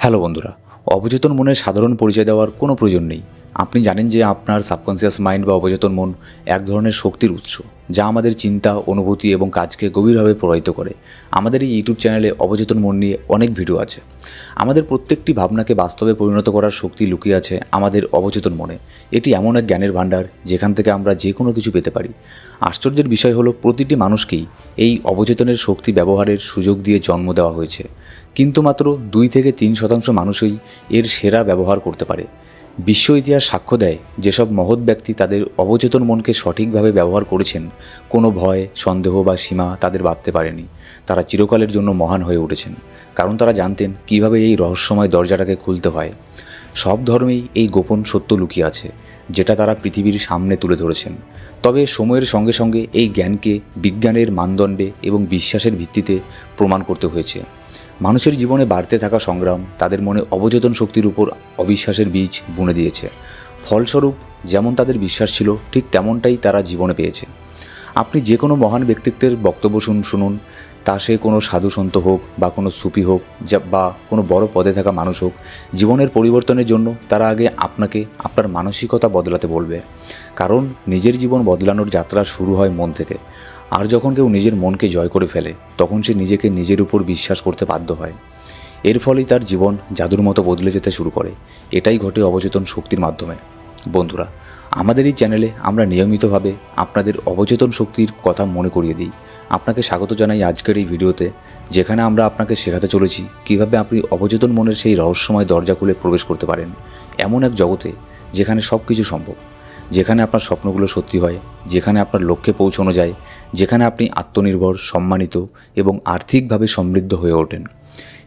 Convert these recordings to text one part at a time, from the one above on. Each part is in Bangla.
হ্যালো বন্ধুরা, অবচেতন মনের সাধারণ পরিচয় দেওয়ার কোনো প্রয়োজন নেই। আপনি জানেন যে আপনার সাবকনসিয়াস মাইন্ড বা অবচেতন মন এক ধরনের শক্তির উৎস, যা আমাদের চিন্তা, অনুভূতি এবং কাজকে গভীরভাবে প্রভাবিত করে। আমাদের এই ইউটিউব চ্যানেলে অবচেতন মন নিয়ে অনেক ভিডিও আছে। আমাদের প্রত্যেকটি ভাবনাকে বাস্তবে পরিণত করার শক্তি লুকিয়ে আছে আমাদের অবচেতন মনে। এটি এমন এক জ্ঞানের ভাণ্ডার যেখান থেকে আমরা যে কোনো কিছু পেতে পারি। আশ্চর্যের বিষয় হলো, প্রতিটি মানুষকেই এই অবচেতনের শক্তি ব্যবহারের সুযোগ দিয়ে জন্ম দেওয়া হয়েছে, কিন্তু মাত্র 2-3% মানুষই এর সেরা ব্যবহার করতে পারে। বিশ্ব ইতিহাস সাক্ষ্য দেয়, যেসব মহৎ ব্যক্তি তাদের অবচেতন মনকে সঠিকভাবে ব্যবহার করেছেন, কোনো ভয়, সন্দেহ বা সীমা তাদের বাঁধতে পারেনি। তারা চিরকালের জন্য মহান হয়ে উঠেছেন, কারণ তারা জানতেন কীভাবে এই রহস্যময় দরজাটাকে খুলতে হয়। সব ধর্মেই এই গোপন সত্য লুকিয়ে আছে, যেটা তারা পৃথিবীর সামনে তুলে ধরেছেন। তবে সময়ের সঙ্গে সঙ্গে এই জ্ঞানকে বিজ্ঞানের মানদণ্ডে এবং বিশ্বাসের ভিত্তিতে প্রমাণ করতে হয়েছে। মানুষের জীবনে বাড়তে থাকা সংগ্রাম তাদের মনে অবচেতন শক্তির উপর অবিশ্বাসের বীজ বুনে দিয়েছে। ফলস্বরূপ যেমন তাদের বিশ্বাস ছিল, ঠিক তেমনটাই তারা জীবনে পেয়েছে। আপনি যে কোনো মহান ব্যক্তিত্বের বক্তব্য শুনুন, তা সে কোনো সাধু সন্ত হোক বা কোনো সুফি হোক বা কোনো বড় পদে থাকা মানুষ হোক, জীবনের পরিবর্তনের জন্য তারা আগে আপনাকে আপনার মানসিকতা বদলাতে বলবে। কারণ নিজের জীবন বদলানোর যাত্রা শুরু হয় মন থেকে। আর যখন কেউ নিজের মনকে জয় করে ফেলে, তখন সে নিজেকে নিজের উপর বিশ্বাস করতে বাধ্য হয়। এর ফলেই তার জীবন জাদুর মতো বদলে যেতে শুরু করে। এটাই ঘটে অবচেতন শক্তির মাধ্যমে। বন্ধুরা, আমাদের এই চ্যানেলে আমরা নিয়মিতভাবে আপনাদের অবচেতন শক্তির কথা মনে করিয়ে দিই। আপনাকে স্বাগত জানাই আজকের এই ভিডিওতে, যেখানে আমরা আপনাকে শেখাতে চলেছি কীভাবে আপনি অবচেতন মনের সেই রহস্যময় দরজা খুলে প্রবেশ করতে পারেন এমন এক জগতে যেখানে সব কিছু সম্ভব, যেখানে আপনার স্বপ্নগুলো সত্যি হয়, যেখানে আপনার লক্ষ্যে পৌঁছানো যায়, যেখানে আপনি আত্মনির্ভর, সম্মানিত এবং আর্থিকভাবে সমৃদ্ধ হয়ে ওঠেন।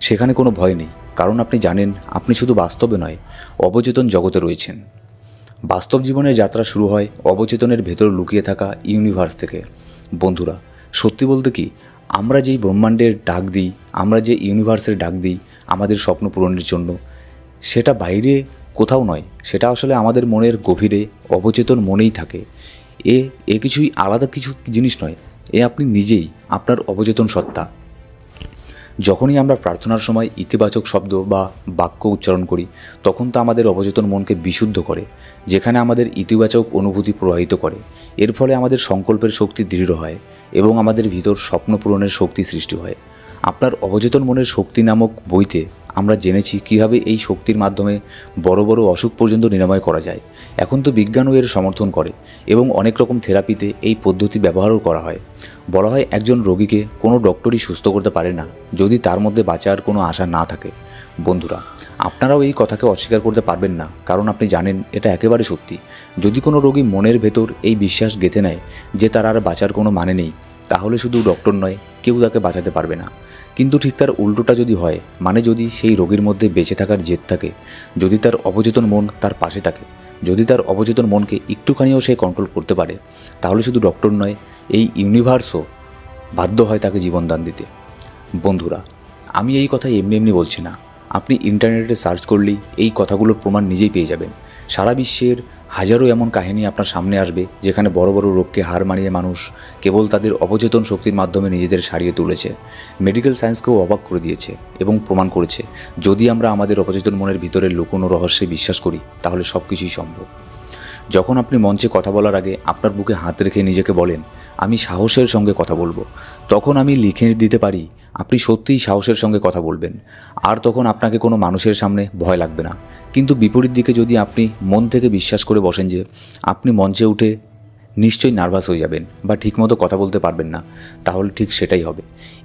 সেখানে কোনো ভয় নেই, কারণ আপনি জানেন আপনি শুধু বাস্তবে নয়, অবচেতন জগতে রয়েছেন। বাস্তব জীবনের যাত্রা শুরু হয় অবচেতনের ভেতর লুকিয়ে থাকা ইউনিভার্স থেকে। বন্ধুরা, সত্যি বলতে কি, আমরা যেই ব্রহ্মাণ্ডের ডাক দিই, আমরা যে ইউনিভার্সের ডাক দিই আমাদের স্বপ্ন পূরণের জন্য, সেটা বাইরে কোথাও নয়, সেটা আসলে আমাদের মনের গভীরে অবচেতন মনেই থাকে। এ কিছুই আলাদা কিছু জিনিস নয়, আপনি নিজেই, আপনার অবচেতন সত্তা। যখনই আমরা প্রার্থনার সময় ইতিবাচক শব্দ বা বাক্য উচ্চারণ করি, তখন তা আমাদের অবচেতন মনকে বিশুদ্ধ করে, যেখানে আমাদের ইতিবাচক অনুভূতি প্রবাহিত করে। এর ফলে আমাদের সংকল্পের শক্তি দৃঢ় হয় এবং আমাদের ভিতর স্বপ্ন পূরণের শক্তি সৃষ্টি হয়। আপনার অবচেতন মনের শক্তি নামক বইতে আমরা জেনেছি কীভাবে এই শক্তির মাধ্যমে বড় বড় অসুখ পর্যন্ত নিরাময় করা যায়। এখন তো বিজ্ঞানও এর সমর্থন করে এবং অনেক রকম থেরাপিতে এই পদ্ধতি ব্যবহারও করা হয়। বলা হয়, একজন রোগীকে কোনো ডক্টরই সুস্থ করতে পারে না যদি তার মধ্যে বাঁচার কোনো আশা না থাকে। বন্ধুরা, আপনারাও এই কথাকে অস্বীকার করতে পারবেন না, কারণ আপনি জানেন এটা একেবারে সত্যি। যদি কোনো রোগী মনের ভেতর এই বিশ্বাস গেঁথে নেয় যে তার আর বাঁচার কোনো মানে নেই, তাহলে শুধু ডক্টর নয়, কেউ তাকে বাঁচাতে পারবে না। কিন্তু ঠিক তার উল্টোটা যদি হয়, মানে যদি সেই রোগীর মধ্যে বেঁচে থাকার জেদ থাকে, যদি তার অবচেতন মন তার পাশে থাকে, যদি তার অবচেতন মনকে একটুখানিও সে কন্ট্রোল করতে পারে, তাহলে শুধু ডক্টর নয়, এই ইউনিভার্সও বাধ্য হয় তাকে জীবনদান দিতে। বন্ধুরা, আমি এই কথা এমনি এমনি বলছি না। আপনি ইন্টারনেটে সার্চ করলেই এই কথাগুলোর প্রমাণ নিজেই পেয়ে যাবেন। সারা বিশ্বের হাজারো এমন কাহিনী আপনার সামনে আসবে, যেখানে বড় বড় রোগকে হার মানিয়ে মানুষ কেবল তাদের অবচেতন শক্তির মাধ্যমে নিজেদের সারিয়ে তুলেছে। মেডিকেল সায়েন্সকেও অবাক করে দিয়েছে এবং প্রমাণ করেছে, যদি আমরা আমাদের অবচেতন মনের ভিতরের লুকোনো রহস্যে বিশ্বাস করি, তাহলে সব কিছুই সম্ভব। যখন আপনি মঞ্চে কথা বলার আগে আপনার বুকে হাত রেখে নিজেকে বলেন, আমি সাহসের সঙ্গে কথা বলবো, তখন আমি লিখে দিতে পারি আপনি সত্যিই সাহসের সঙ্গে কথা বলবেন। আর তখন আপনাকে কোনো মানুষের সামনে ভয় লাগবে না। কিন্তু বিপরীত দিকে যদি আপনি মন থেকে বিশ্বাস করে বসেন যে আপনি মঞ্চে উঠে নিশ্চয়ই নার্ভাস হয়ে যাবেন বা ঠিকমতো কথা বলতে পারবেন না, তাহলে ঠিক সেটাই হবে।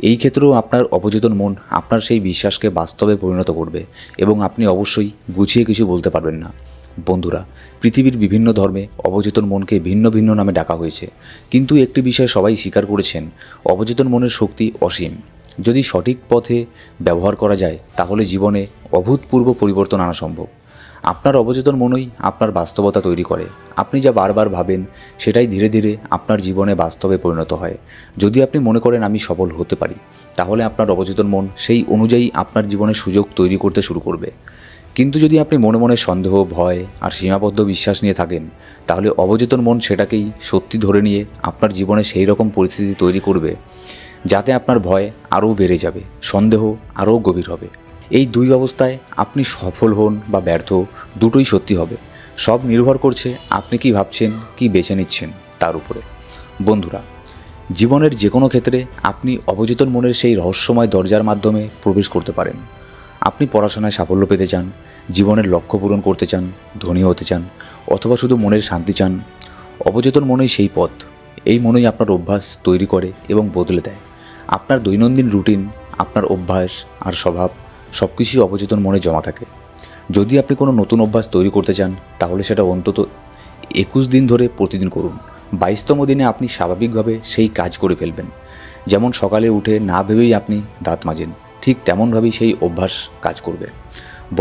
এই ক্ষেত্রেও আপনার অবচেতন মন আপনার সেই বিশ্বাসকে বাস্তবে পরিণত করবে এবং আপনি অবশ্যই গুছিয়ে কিছু বলতে পারবেন না। বন্ধুরা, পৃথিবীর বিভিন্ন ধর্মে অবচেতন মনকে ভিন্ন ভিন্ন নামে ডাকা হয়েছে, কিন্তু একটি বিষয় সবাই স্বীকার করেছেন, অবচেতন মনের শক্তি অসীম। যদি সঠিক পথে ব্যবহার করা যায়, তাহলে জীবনে অভূতপূর্ব পরিবর্তন আনা সম্ভব। আপনার অবচেতন মনই আপনার বাস্তবতা তৈরি করে। আপনি যা বারবার ভাবেন, সেটাই ধীরে ধীরে আপনার জীবনে বাস্তবে পরিণত হয়। যদি আপনি মনে করেন আমি সফল হতে পারি, তাহলে আপনার অবচেতন মন সেই অনুযায়ী আপনার জীবনে সুযোগ তৈরি করতে শুরু করবে। কিন্তু যদি আপনি মনে মনে সন্দেহ, ভয় আর সীমাবদ্ধ বিশ্বাস নিয়ে থাকেন, তাহলে অবচেতন মন সেটাকেই সত্যি ধরে নিয়ে আপনার জীবনে সেই রকম পরিস্থিতি তৈরি করবে যাতে আপনার ভয় আরও বেড়ে যাবে, সন্দেহ আরও গভীর হবে এই দুই অবস্থায় আপনি সফল হন বা ব্যর্থ, দুটোই সত্যি হবে। সব নির্ভর করছে আপনি কি ভাবছেন, কি বেছে নিচ্ছেন তার উপরে। বন্ধুরা, জীবনের যে কোনো ক্ষেত্রে আপনি অবচেতন মনের সেই রহস্যময় দরজার মাধ্যমে প্রবেশ করতে পারেন। আপনি পড়াশোনায় সাফল্য পেতে চান, জীবনের লক্ষ্য পূরণ করতে চান, ধনী হতে চান, অথবা শুধু মনের শান্তি চান, অবচেতন মনেই সেই পথ। এই মনই আপনার অভ্যাস তৈরি করে এবং বদলে দেয়। আপনার দৈনন্দিন রুটিন, আপনার অভ্যাস আর স্বভাব সব কিছুই অবচেতন মনে জমা থাকে। যদি আপনি কোনো নতুন অভ্যাস তৈরি করতে চান, তাহলে সেটা অন্তত 21 দিন ধরে প্রতিদিন করুন। 22তম দিনে আপনি স্বাভাবিকভাবে সেই কাজ করে ফেলবেন। যেমন সকালে উঠে না ভেবেই আপনি দাঁত মাজেন, ঠিক তেমনভাবেই সেই অভ্যাস কাজ করবে।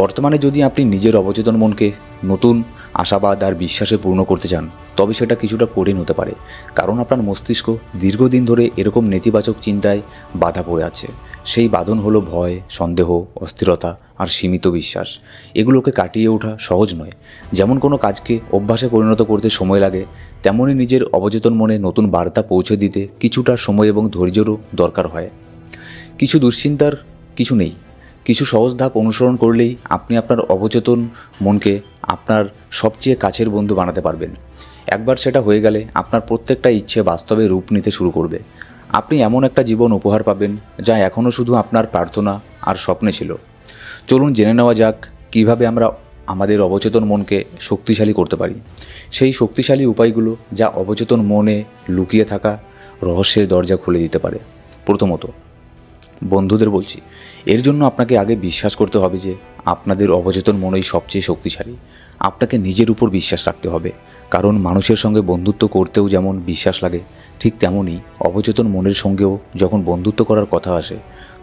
বর্তমানে যদি আপনি নিজের অবচেতন মনকে নতুন আশাবাদ আর বিশ্বাসে পূর্ণ করতে চান, তবে সেটা কিছুটা কঠিন হতে পারে, কারণ আপনার মস্তিষ্ক দীর্ঘদিন ধরে এরকম নেতিবাচক চিন্তায় বাধা পড়ে আছে। সেই বাঁধন হলো ভয়, সন্দেহ, অস্থিরতা আর সীমিত বিশ্বাস। এগুলোকে কাটিয়ে ওঠা সহজ নয়। যেমন কোনো কাজকে অভ্যাসে পরিণত করতে সময় লাগে, তেমনই নিজের অবচেতন মনে নতুন বার্তা পৌঁছে দিতে কিছুটা সময় এবং ধৈর্যেরও দরকার হয়। কিছু দুশ্চিন্তার কিছু নেই। কিছু সহজ ধাপ অনুসরণ করলেই আপনি আপনার অবচেতন মনকে আপনার সবচেয়ে কাছের বন্ধু বানাতে পারবেন। একবার সেটা হয়ে গেলে আপনার প্রত্যেকটা ইচ্ছে বাস্তবে রূপ নিতে শুরু করবে। আপনি এমন একটা জীবন উপহার পাবেন যা এখনও শুধু আপনার প্রার্থনা আর স্বপ্নে ছিল। চলুন জেনে নেওয়া যাক কীভাবে আমরা আমাদের অবচেতন মনকে শক্তিশালী করতে পারি। সেই শক্তিশালী উপায়গুলো যা অবচেতন মনে লুকিয়ে থাকা রহস্যের দরজা খুলে দিতে পারে। প্রথমত, বন্ধুদের বলছি, এর জন্য আপনাকে আগে বিশ্বাস করতে হবে যে আপনাদের অবচেতন মনই সবচেয়ে শক্তিশালী। আপনাকে নিজের উপর বিশ্বাস রাখতে হবে, কারণ মানুষের সঙ্গে বন্ধুত্ব করতেও যেমন বিশ্বাস লাগে, ঠিক তেমনই অবচেতন মনের সঙ্গেও যখন বন্ধুত্ব করার কথা আসে,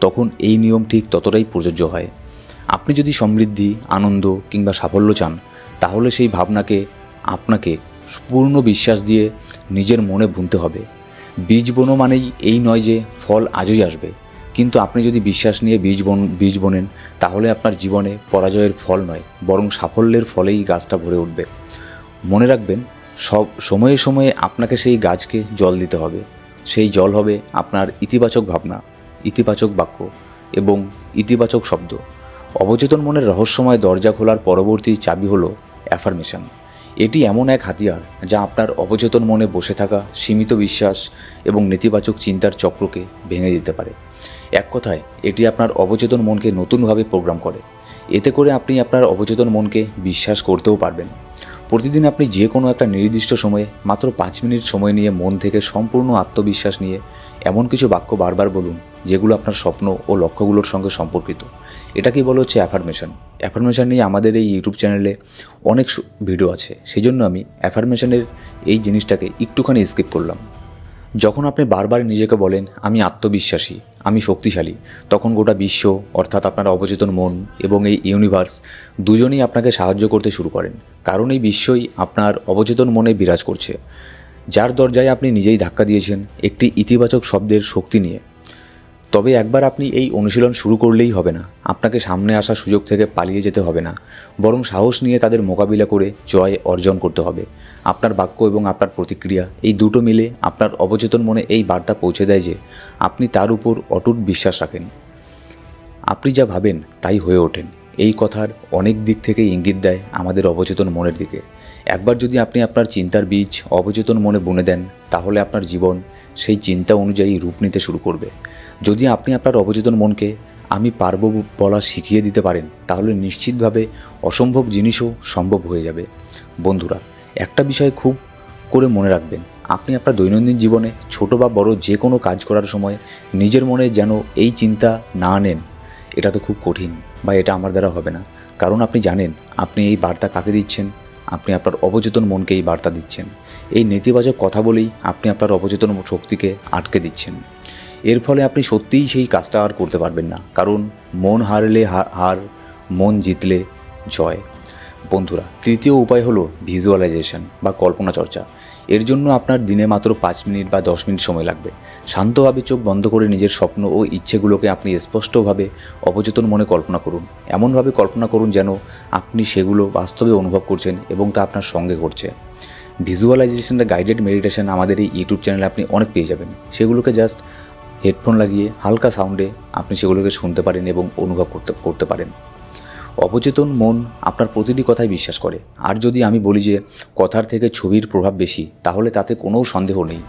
তখন এই নিয়ম ঠিক ততটাই প্রযোজ্য হয়। আপনি যদি সমৃদ্ধি, আনন্দ কিংবা সাফল্য চান, তাহলে সেই ভাবনাকে আপনাকে পূর্ণ বিশ্বাস দিয়ে নিজের মনে বুনতে হবে। বীজ বোনো মানেই এই নয় যে ফল আজই আসবে, কিন্তু আপনি যদি বিশ্বাস নিয়ে বীজ বোনেন, তাহলে আপনার জীবনে পরাজয়ের ফল নয়, বরং সাফল্যের ফলেই গাছটা ভরে উঠবে। মনে রাখবেন, সব সময়ে সময়ে আপনাকে সেই গাছকে জল দিতে হবে। সেই জল হবে আপনার ইতিবাচক ভাবনা, ইতিবাচক বাক্য এবং ইতিবাচক শব্দ। অবচেতন মনের রহস্যময় দরজা খোলার পরবর্তী চাবি হলো অ্যাফার্মেশন। এটি এমন এক হাতিয়ার যা আপনার অবচেতন মনে বসে থাকা সীমিত বিশ্বাস এবং নেতিবাচক চিন্তার চক্রকে ভেঙে দিতে পারে। এক কথায়, এটি আপনার অবচেতন মনকে নতুনভাবে প্রোগ্রাম করে। এতে করে আপনি আপনার অবচেতন মনকে বিশ্বাস করতেও পারবেন। প্রতিদিন আপনি যে কোনো একটা নির্দিষ্ট সময়ে মাত্র 5 মিনিট সময় নিয়ে মন থেকে সম্পূর্ণ আত্মবিশ্বাস নিয়ে এমন কিছু বাক্য বারবার বলুন যেগুলো আপনার স্বপ্ন ও লক্ষ্যগুলোর সঙ্গে সম্পর্কিত। এটাকেই বলা হচ্ছে অ্যাফার্মেশন। অ্যাফার্মেশন নিয়ে আমাদের এই ইউটিউব চ্যানেলে অনেক ভিডিও আছে, সেই জন্য আমি অ্যাফার্মেশনের এই জিনিসটাকে একটুখানি স্কিপ করলাম। যখন আপনি বারবার নিজেকে বলেন আমি আত্মবিশ্বাসী, আমি শক্তিশালী, তখন গোটা বিশ্ব অর্থাৎ আপনার অবচেতন মন এবং এই ইউনিভার্স দুজনেই আপনাকে সাহায্য করতে শুরু করেন, কারণ এই বিশ্বই আপনার অবচেতন মনে বিরাজ করছে, যার দরজায় আপনি নিজেই ধাক্কা দিয়েছেন একটি ইতিবাচক শব্দের শক্তি নিয়ে। তবে একবার আপনি এই অনুশীলন শুরু করলেই হবে না। আপনাকে সামনে আসা সুযোগ থেকে পালিয়ে যেতে হবে না, বরং সাহস নিয়ে তাদের মোকাবিলা করে জয় অর্জন করতে হবে। আপনার বাক্য এবং আপনার প্রতিক্রিয়া এই দুটো মিলে আপনার অবচেতন মনে এই বার্তা পৌঁছে দেয় যে আপনি তার উপর অটুট বিশ্বাস রাখেন। আপনি যা ভাবেন তাই হয়ে ওঠেন। এই কথার অনেক দিক থেকেই ইঙ্গিত দেয় আমাদের অবচেতন মনের দিকে। একবার যদি আপনি আপনার চিন্তার বীজ অবচেতন মনে বুনে দেন, তাহলে আপনার জীবন সেই চিন্তা অনুযায়ী রূপ নিতে শুরু করবে। যদি আপনি আপনার অবচেতন মনকে আমি পারবো বলা শিখিয়ে দিতে পারেন, তাহলে নিশ্চিতভাবে অসম্ভব জিনিসও সম্ভব হয়ে যাবে। বন্ধুরা, একটা বিষয় খুব করে মনে রাখবেন, আপনি আপনার দৈনন্দিন জীবনে ছোট বা বড় যে কোনো কাজ করার সময় নিজের মনে যেন এই চিন্তা না আনেন এটা তো খুব কঠিন বা এটা আমার দ্বারা হবে না, কারণ আপনি জানেন আপনি এই বার্তা কাকে দিচ্ছেন। আপনি আপনার অবচেতন মনকে এই বার্তা দিচ্ছেন। এই নেতিবাচক কথা বলেই আপনি আপনার অবচেতন শক্তিকে আটকে দিচ্ছেন। এর ফলে আপনি সত্যিই সেই কাজটা আর করতে পারবেন না, কারণ মন হারলে হার, মন জিতলে জয়। বন্ধুরা, তৃতীয় উপায় হলো ভিজুয়ালাইজেশন বা কল্পনা চর্চা। এর জন্য আপনার দিনে মাত্র 5 মিনিট বা 10 মিনিট সময় লাগবে। শান্তভাবে চোখ বন্ধ করে নিজের স্বপ্ন ও ইচ্ছেগুলোকে আপনি স্পষ্টভাবে অবচেতন মনে কল্পনা করুন। এমনভাবে কল্পনা করুন যেন আপনি সেগুলো বাস্তবে অনুভব করছেন এবং তা আপনার সঙ্গে ঘটছে। ভিজুয়ালাইজেশনটা গাইডেড মেডিটেশন আমাদের এই ইউটিউব চ্যানেলে আপনি অনেক পেয়ে যাবেন। সেগুলোকে জাস্ট হেডফোন লাগিয়ে হালকা সাউন্ডে আপনি সেগুলোকে শুনতে পারেন এবং অনুভব করতে পারেন। অবচেতন মন আপনার প্রতিটি কথাই বিশ্বাস করে। আর যদি আমি বলি যে কথার থেকে ছবির প্রভাব বেশি, তাহলে তাতে কোনো সন্দেহ নেই।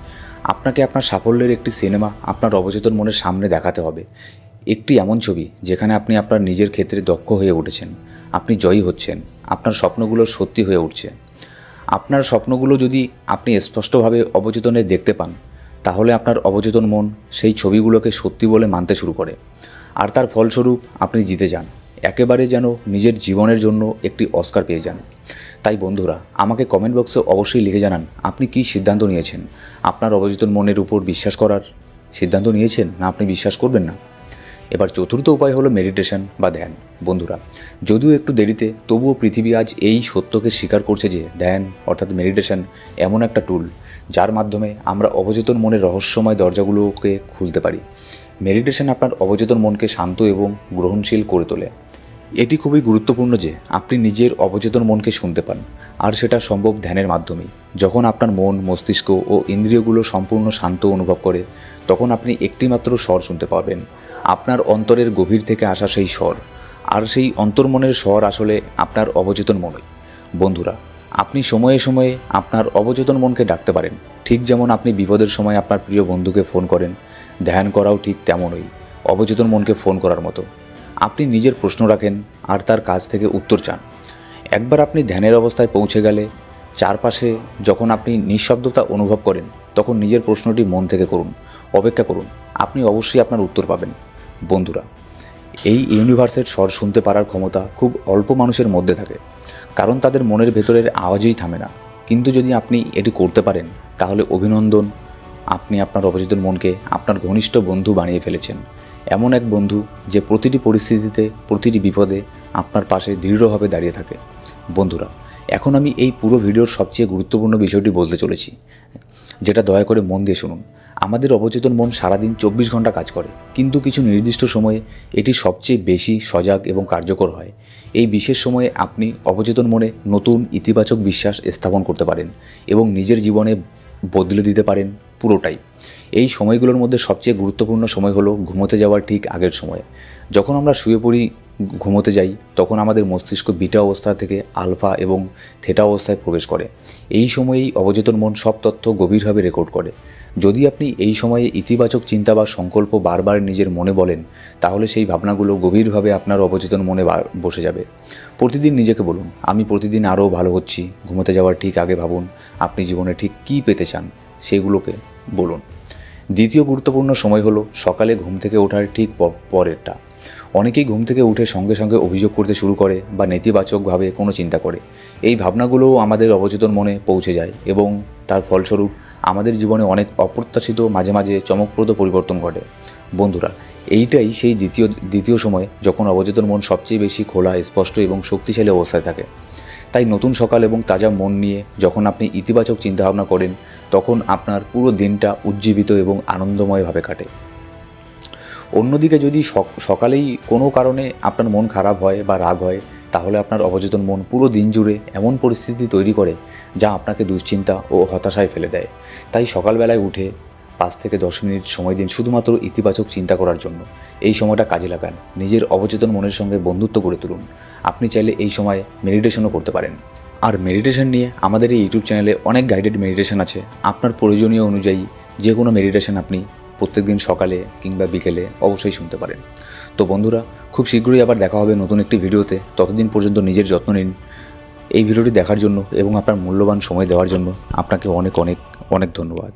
আপনাকে আপনার সাফল্যের একটি সিনেমা আপনার অবচেতন মনের সামনে দেখাতে হবে। একটি এমন ছবি যেখানে আপনি আপনার নিজের ক্ষেত্রে দক্ষ হয়ে উঠেছেন, আপনি জয়ী হচ্ছেন, আপনার স্বপ্নগুলো সত্যি হয়ে উঠছে। আপনার স্বপ্নগুলো যদি আপনি স্পষ্টভাবে অবচেতনে দেখতে পান, তাহলে আপনার অবচেতন মন সেই ছবিগুলোকে সত্যি বলে মানতে শুরু করে, আর তার ফলস্বরূপ আপনি জিতে যান। একেবারে যেন নিজের জীবনের জন্য একটি অস্কার পেয়ে যান। তাই বন্ধুরা, আমাকে কমেন্ট বক্সে অবশ্যই লিখে জানান আপনি কী সিদ্ধান্ত নিয়েছেন। আপনার অবচেতন মনের উপর বিশ্বাস করার সিদ্ধান্ত নিয়েছেন, না আপনি বিশ্বাস করবেন না? এবার চতুর্থ উপায় হলো মেডিটেশন বা ধ্যান। বন্ধুরা, যদিও একটু দেরিতে, তবুও পৃথিবী আজ এই সত্যকে স্বীকার করছে যে ধ্যান অর্থাৎ মেডিটেশন এমন একটা টুল যার মাধ্যমে আমরা অবচেতন মনের রহস্যময় দরজাগুলোকে খুলতে পারি। মেডিটেশন আপনার অবচেতন মনকে শান্ত এবং গ্রহণশীল করে তোলে। এটি খুবই গুরুত্বপূর্ণ যে আপনি নিজের অবচেতন মনকে শুনতে পান, আর সেটা সম্ভব ধ্যানের মাধ্যমেই। যখন আপনার মন, মস্তিষ্ক ও ইন্দ্রিয়গুলো সম্পূর্ণ শান্ত অনুভব করে, তখন আপনি একটিমাত্র স্বর শুনতে পাবেন, আপনার অন্তরের গভীর থেকে আসা সেই স্বর। আর সেই অন্তর্মনের স্বর আসলে আপনার অবচেতন মনই। বন্ধুরা, আপনি সময়ে সময়ে আপনার অবচেতন মনকে ডাকতে পারেন, ঠিক যেমন আপনি বিপদের সময় আপনার প্রিয় বন্ধুকে ফোন করেন। ধ্যান করাও ঠিক তেমনই, অবচেতন মনকে ফোন করার মতো। আপনি নিজের প্রশ্ন রাখেন আর তার কাছ থেকে উত্তর চান। একবার আপনি ধ্যানের অবস্থায় পৌঁছে গেলে, চারপাশে যখন আপনি নিঃশব্দতা অনুভব করেন, তখন নিজের প্রশ্নটি মন থেকে করুন, অপেক্ষা করুন, আপনি অবশ্যই আপনার উত্তর পাবেন। বন্ধুরা, এই ইউনিভার্সের স্বর শুনতে পারার ক্ষমতা খুব অল্প মানুষের মধ্যে থাকে, কারণ তাদের মনের ভেতরের আওয়াজই থামে না। কিন্তু যদি আপনি এটি করতে পারেন, তাহলে অভিনন্দন, আপনি আপনার অবচেতন মনকে আপনার ঘনিষ্ঠ বন্ধু বানিয়ে ফেলেছেন। এমন এক বন্ধু যে প্রতিটি পরিস্থিতিতে, প্রতিটি বিপদে আপনার পাশে দৃঢ়ভাবে দাঁড়িয়ে থাকে। বন্ধুরা, এখন আমি এই পুরো ভিডিওর সবচেয়ে গুরুত্বপূর্ণ বিষয়টি বলতে চলেছি, যেটা দয়া করে মন দিয়ে শুনুন। আমাদের অবচেতন মন সারাদিন 24 ঘন্টা কাজ করে, কিন্তু কিছু নির্দিষ্ট সময়ে এটি সবচেয়ে বেশি সজাগ এবং কার্যকর হয়। এই বিশেষ সময়ে আপনি অবচেতন মনে নতুন ইতিবাচক বিশ্বাস স্থাপন করতে পারেন এবং নিজের জীবনে বদলে দিতে পারেন পুরোটাই। এই সময়গুলোর মধ্যে সবচেয়ে গুরুত্বপূর্ণ সময় হলো ঘুমোতে যাওয়ার ঠিক আগের সময়। যখন আমরা শুয়ে পড়ি, ঘুমোতে যাই, তখন আমাদের মস্তিষ্ক বিটা অবস্থা থেকে আলফা এবং থেটা অবস্থায় প্রবেশ করে। এই সময়েই অবচেতন মন সব তথ্য গভীরভাবে রেকর্ড করে। যদি আপনি এই সময়ে ইতিবাচক চিন্তা বা সংকল্প বারবার নিজের মনে বলেন, তাহলে সেই ভাবনাগুলো গভীরভাবে আপনার অবচেতন মনে বসে যাবে। প্রতিদিন নিজেকে বলুন, আমি প্রতিদিন আরও ভালো হচ্ছি। ঘুমোতে যাওয়ার ঠিক আগে ভাবুন আপনি জীবনে ঠিক কী পেতে চান, সেগুলোকে বলুন। দ্বিতীয় গুরুত্বপূর্ণ সময় হলো সকালে ঘুম থেকে ওঠার ঠিক পরেরটা। অনেকেই ঘুম থেকে উঠে সঙ্গে সঙ্গে অভিযোগ করতে শুরু করে বা নেতিবাচকভাবে কোনো চিন্তা করে। এই ভাবনাগুলোও আমাদের অবচেতন মনে পৌঁছে যায় এবং তার ফলস্বরূপ আমাদের জীবনে অনেক অপ্রত্যাশিত, মাঝে মাঝে চমকপ্রদ পরিবর্তন ঘটে। বন্ধুরা, এইটাই সেই দ্বিতীয় সময় যখন অবচেতন মন সবচেয়ে বেশি খোলা, স্পষ্ট এবং শক্তিশালী অবস্থায় থাকে। তাই নতুন সকাল এবং তাজা মন নিয়ে যখন আপনি ইতিবাচক চিন্তাভাবনা করেন, তখন আপনার পুরো দিনটা উজ্জীবিত এবং আনন্দময়ভাবে কাটে। অন্যদিকে যদি সকালেই কোনো কারণে আপনার মন খারাপ হয় বা রাগ হয়, তাহলে আপনার অবচেতন মন পুরো দিন জুড়ে এমন পরিস্থিতি তৈরি করে যা আপনাকে দুশ্চিন্তা ও হতাশায় ফেলে দেয়। তাই সকালবেলায় উঠে 5 থেকে 10 মিনিট সময় দিন শুধুমাত্র ইতিবাচক চিন্তা করার জন্য। এই সময়টা কাজে লাগান, নিজের অবচেতন মনের সঙ্গে বন্ধুত্ব গড়ে তুলুন। আপনি চাইলে এই সময় মেডিটেশনও করতে পারেন। আর মেডিটেশন নিয়ে আমাদের এই ইউটিউব চ্যানেলে অনেক গাইডেড মেডিটেশন আছে। আপনার প্রয়োজনীয় অনুযায়ী যে কোনো মেডিটেশন আপনি প্রত্যেকদিন সকালে কিংবা বিকেলে অবশ্যই শুনতে পারেন। তো বন্ধুরা, খুব শীঘ্রই আবার দেখা হবে নতুন একটি ভিডিওতে। ততদিন পর্যন্ত নিজের যত্ন নিন। এই ভিডিওটি দেখার জন্য এবং আপনার মূল্যবান সময় দেওয়ার জন্য আপনাকে অনেক অনেক অনেক ধন্যবাদ।